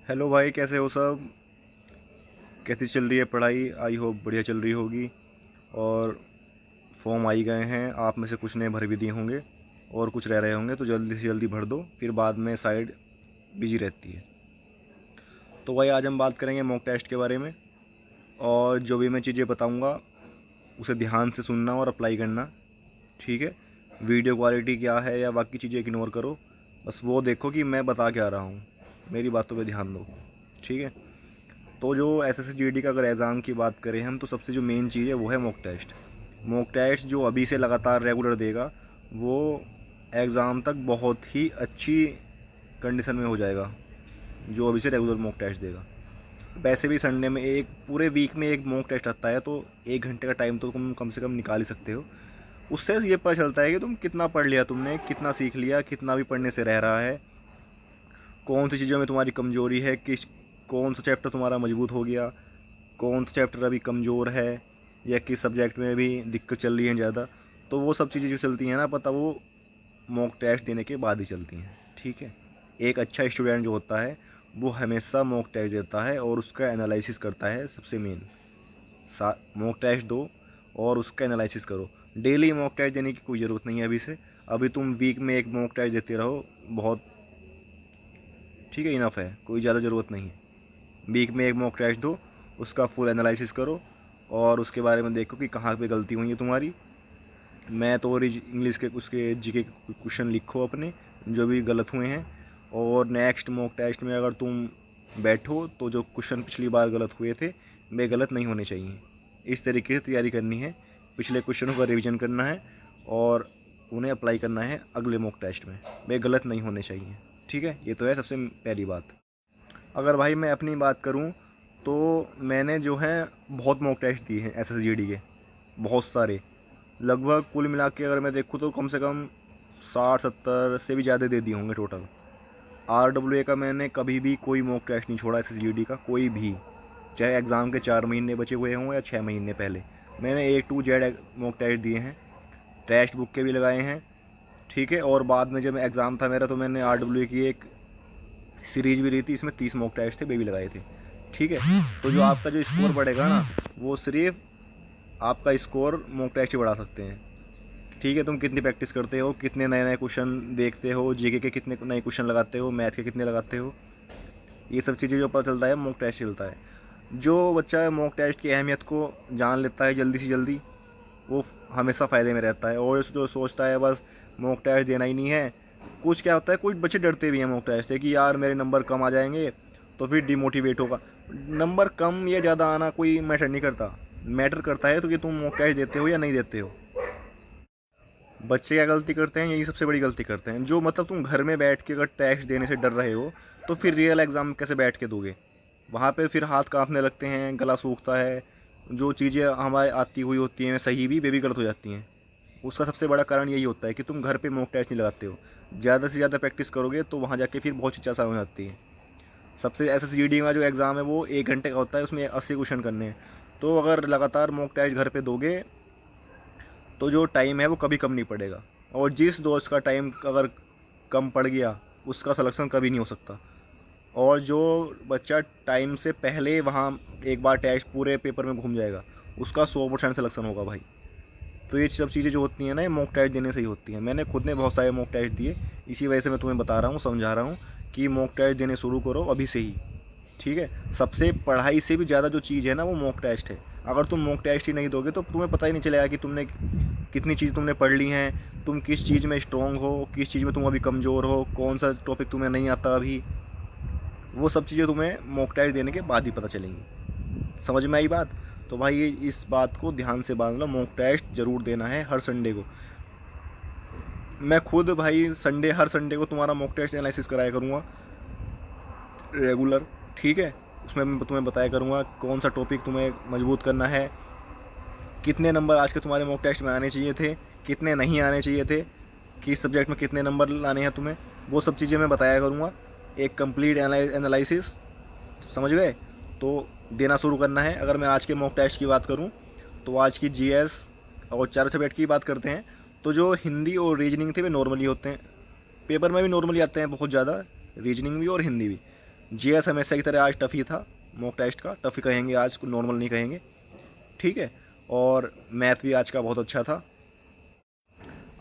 Hello भाई, कैसे हो सब? कैसी चल रही है पढ़ाई? आई होप बढ़िया चल रही होगी। और फॉर्म आई गए हैं, आप में से कुछ ने भर भी दिए होंगे और कुछ रह रहे होंगे, तो जल्दी से जल्दी भर दो, फिर बाद में साइड बिजी रहती है। तो भाई आज हम बात करेंगे मॉक टेस्ट के बारे में। और जो भी मैं चीज़ें बताऊंगा उसे ध्यान से सुनना और अप्लाई करना, ठीक है? वीडियो क्वालिटी क्या है या बाकी चीज़ें इग्नोर करो, बस वो देखो कि मैं बता क्या रहा हूँ। मेरी बातों पे ध्यान दो, ठीक है? तो जो SSC GD का अगर एग्ज़ाम की बात करें हम, तो सबसे जो मेन चीज़ है वो है मॉक टेस्ट। मॉक टेस्ट जो अभी से लगातार रेगुलर देगा, वो एग्ज़ाम तक बहुत ही अच्छी कंडीशन में हो जाएगा, जो अभी से रेगुलर मॉक टेस्ट देगा। वैसे भी संडे में एक पूरे वीक में एक मॉक टेस्ट आता है, तो 1 घंटे का टाइम तो तुम कम से कम निकाल ही सकते हो। उससे ये पता चलता है कि तुम कितना पढ़ लिया, तुमने कितना सीख लिया, कितना भी पढ़ने से रह रहा है, कौन सी चीज़ों में तुम्हारी कमज़ोरी है, कौन सा चैप्टर तुम्हारा मजबूत हो गया, कौन सा चैप्टर अभी कमज़ोर है, या किस सब्जेक्ट में भी दिक्कत चल रही है ज़्यादा। तो वो सब चीज़ें जो चलती हैं ना, पता वो मॉक टेस्ट देने के बाद ही चलती हैं, ठीक है? एक अच्छा स्टूडेंट जो होता है वो हमेशा मॉक टेस्ट देता है और उसका एनालिसिस करता है। सबसे मेन मॉक टेस्ट दो और उसका एनालिसिस करो। डेली मॉक टेस्ट देने की कोई ज़रूरत नहीं है अभी से। अभी तुम वीक में एक मॉक टेस्ट देते रहो, बहुत ठीक है, इनफ है, कोई ज़्यादा ज़रूरत नहीं है। वीक में एक मॉक टेस्ट दो, उसका फुल एनालिसिस करो और उसके बारे में देखो कि कहाँ पे गलती हुई है तुम्हारी। मैथ और इंग्लिश के उसके जीके के क्वेश्चन लिखो अपने, जो भी गलत हुए हैं। और नेक्स्ट मॉक टेस्ट में अगर तुम बैठो तो जो क्वेश्चन पिछली बार गलत हुए थे वे गलत नहीं होने चाहिए। इस तरीके से तैयारी करनी है, पिछले क्वेश्चनों का रिवीजन करना है और उन्हें अप्लाई करना है अगले मॉक टेस्ट में। वे गलत नहीं होने चाहिए, ठीक है? ये तो है सबसे पहली बात। अगर भाई मैं अपनी बात करूं, तो मैंने जो है बहुत मॉक टेस्ट दिए हैं SSGD के, बहुत सारे। लगभग कुल मिला के अगर मैं देखूँ तो कम से कम 60-70 से भी ज़्यादा दे दिए होंगे टोटल। RWA का मैंने कभी भी कोई मॉक टेस्ट नहीं छोड़ा, SSGD का कोई भी, चाहे एग्ज़ाम के 4 महीने बचे हुए हों या 6 महीने पहले। मैंने A to Z mock test दिए हैं, टेक्स्ट बुक के भी लगाए हैं, ठीक है? और बाद में जब एग्ज़ाम था मेरा, तो मैंने RWA की एक सीरीज भी रही थी, इसमें 30 मॉक टेस्ट थे, वे भी लगाए थे, ठीक है? तो जो आपका जो स्कोर बढ़ेगा ना, वो सिर्फ आपका स्कोर मॉक टेस्ट ही बढ़ा सकते हैं, ठीक है? तुम कितनी प्रैक्टिस करते हो, कितने नए नए क्वेश्चन देखते हो, जीके के कितने नए क्वेश्चन लगाते हो, मैथ के कितने लगाते हो, ये सब चीज़ें जो पता चलता है मॉक टेस्ट से चलता है। जो बच्चा मॉक टेस्ट की अहमियत को जान लेता है जल्दी से जल्दी, वो हमेशा फ़ायदे में रहता है। और जो सोचता है बस मॉक टेस्ट देना ही नहीं है, कुछ क्या होता है, कुछ बच्चे डरते भी हैं मॉक टेस्ट से कि यार मेरे नंबर कम आ जाएंगे, तो फिर डिमोटिवेट होगा। नंबर कम या ज़्यादा आना कोई मैटर नहीं करता, मैटर करता है तो कि तुम मॉक टेस्ट देते हो या नहीं देते हो। बच्चे क्या गलती करते हैं, यही सबसे बड़ी गलती करते हैं। जो मतलब तुम घर में बैठ के अगर टेस्ट देने से डर रहे हो, तो फिर रियल एग्ज़ाम कैसे बैठ के दोगे? वहाँ पे फिर हाथ कांपने लगते हैं, गला सूखता है, जो चीज़ें हमारे आती हुई होती हैं सही भी, वे भी गलत हो जाती हैं। उसका सबसे बड़ा कारण यही होता है कि तुम घर पे मॉक टेस्ट नहीं लगाते हो। ज़्यादा से ज़्यादा प्रैक्टिस करोगे तो वहाँ जाके फिर बहुत चीज़ें आसान हो जाती है। सबसे SSGD का जो एग्ज़ाम है वो 1 घंटे का होता है, उसमें 80 क्वेश्चन करने हैं। तो अगर लगातार मॉक टेस्ट घर पे दोगे तो जो टाइम है वो कभी कम नहीं पड़ेगा। और जिस दोस्त का टाइम अगर कम पड़ गया, उसका सिलेक्शन कभी नहीं हो सकता। और जो बच्चा टाइम से पहले वहाँ एक बार टेस्ट पूरे पेपर में घूम जाएगा, उसका 100% सिलेक्शन होगा भाई। तो ये सब चीज़ें जो होती हैं ना, ये मॉक टेस्ट देने से ही होती हैं। मैंने खुद ने बहुत सारे मॉक टेस्ट दिए, इसी वजह से मैं तुम्हें बता रहा हूँ, समझा रहा हूँ कि मॉक टेस्ट देने शुरू करो अभी से ही, ठीक है? सबसे पढ़ाई से भी ज़्यादा जो चीज़ है ना, वो मॉक टेस्ट है। अगर तुम मॉक टेस्ट ही नहीं दोगे तो तुम्हें पता ही नहीं चलेगा कि तुमने कितनी चीज़ तुमने पढ़ ली हैं, तुम किस चीज़ में स्ट्रॉन्ग हो, किस चीज़ में तुम अभी कमज़ोर हो, कौन सा टॉपिक तुम्हें नहीं आता अभी। वो सब चीज़ें तुम्हें मॉक टेस्ट देने के बाद ही पता चलेंगी। समझ में आई बात? तो भाई इस बात को ध्यान से बांध लो, मॉक टेस्ट ज़रूर देना है हर संडे को। मैं खुद भाई हर संडे को तुम्हारा मॉक टेस्ट एनालिसिस कराया करूँगा रेगुलर, ठीक है? उसमें मैं तुम्हें बताया करूँगा कौन सा टॉपिक तुम्हें मजबूत करना है, कितने नंबर आज के तुम्हारे मॉक टेस्ट में आने चाहिए थे, कितने नहीं आने चाहिए थे, किस सब्जेक्ट में कितने नंबर लाने हैं तुम्हें, वो सब चीज़ें मैं बताया करूँगा। एक कंप्लीट एनालिसिस, समझ गए? तो देना शुरू करना है। अगर मैं आज के मॉक टेस्ट की बात करूँ, तो आज की GS और 4 सब्जेक्ट की बात करते हैं, तो जो हिंदी और रीजनिंग थे वे नॉर्मली होते हैं, पेपर में भी नॉर्मली आते हैं बहुत ज़्यादा, रीजनिंग भी और हिंदी भी। जीएस हमेशा की तरह आज टफ ही था, मॉक टेस्ट का टफ ही कहेंगे आज, नॉर्मल नहीं कहेंगे, ठीक है। और मैथ भी आज का बहुत अच्छा था।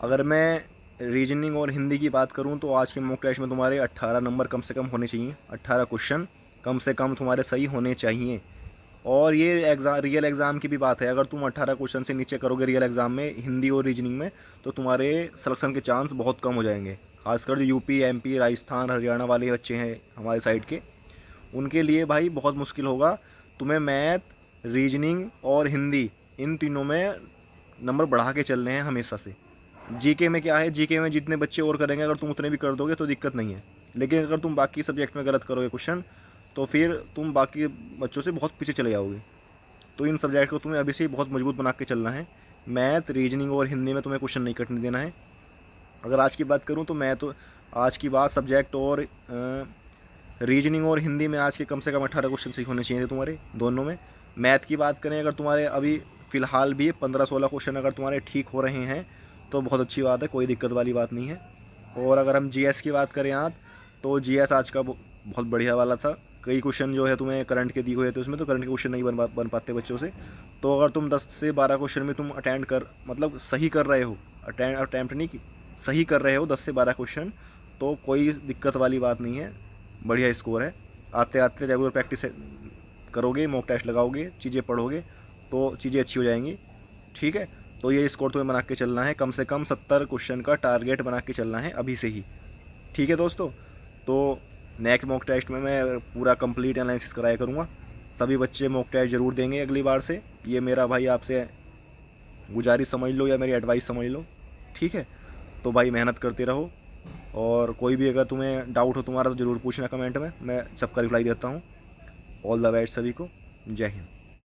अगर मैं रीजनिंग और हिंदी की बात करूं तो आज के मॉक टेस्ट में तुम्हारे 18 नंबर कम से कम होने चाहिए, 18 क्वेश्चन कम से कम तुम्हारे सही होने चाहिए। और ये एग्ज़ाम, रियल एग्ज़ाम की भी बात है, अगर तुम 18 क्वेश्चन से नीचे करोगे रियल एग्ज़ाम में हिंदी और रीजनिंग में तो तुम्हारे सिलेक्शन के चांस बहुत कम हो जाएंगे। खासकर जो यूपी, एमपी, राजस्थान, हरियाणा वाले बच्चे हैं हमारे साइड के, उनके लिए भाई बहुत मुश्किल होगा। तुम्हें मैथ, रीजनिंग और हिंदी इन तीनों में नंबर बढ़ा के चलने हैं हमेशा से। जीके में क्या है, जीके में जितने बच्चे और करेंगे अगर तुम उतने भी कर दोगे तो दिक्कत नहीं है, लेकिन अगर तुम बाकी सब्जेक्ट में गलत करोगे क्वेश्चन तो फिर तुम बाकी बच्चों से बहुत पीछे चले जाओगे। तो इन सब्जेक्ट को तुम्हें अभी से ही बहुत मजबूत बना के चलना है। मैथ, रीजनिंग और हिंदी में तुम्हें क्वेश्चन नहीं कटने देना है। अगर आज की बात करूँ तो मैं तो आज की बात सब्जेक्ट और रीजनिंग और हिंदी में आज के कम से कम 18 क्वेश्चन सही होने चाहिए तुम्हारे दोनों में। मैथ की बात करें अगर तुम्हारे अभी फ़िलहाल भी 15-16 क्वेश्चन अगर तुम्हारे ठीक हो रहे हैं तो बहुत अच्छी बात है, कोई दिक्कत वाली बात नहीं है। और अगर हम जीएस की बात करें आज तो जीएस आज का बहुत बढ़िया वाला था। कई क्वेश्चन जो है तुम्हें करंट के दिए हुए थे, उसमें तो करंट के क्वेश्चन नहीं बन पाते बच्चों से। तो अगर तुम 10 से 12 क्वेश्चन में तुम अटेंड कर मतलब सही कर रहे हो, अटैम्प्ट नहीं, सही कर रहे हो 10 से 12 क्वेश्चन, तो कोई दिक्कत वाली बात नहीं है, बढ़िया स्कोर है। आते आते रेगुलर प्रैक्टिस करोगे, मॉक टेस्ट लगाओगे, चीज़ें पढ़ोगे तो चीज़ें अच्छी हो जाएंगी, ठीक है। तो ये स्कोर तुम्हें बना के चलना है, कम से कम 70 क्वेश्चन का टारगेट बना के चलना है अभी से ही, ठीक है दोस्तों। तो नेक्स्ट मॉक टेस्ट में मैं पूरा कंप्लीट एनालिसिस कराया करूँगा। सभी बच्चे मॉक टेस्ट ज़रूर देंगे अगली बार से, ये मेरा भाई आपसे गुजारिश समझ लो या मेरी एडवाइस समझ लो, ठीक है। तो भाई मेहनत करते रहो, और कोई भी अगर तुम्हें डाउट हो तुम्हारा तो ज़रूर पूछना कमेंट में, मैं सबका रिप्लाई देता हूँ। ऑल द बेस्ट सभी को, जय हिंद।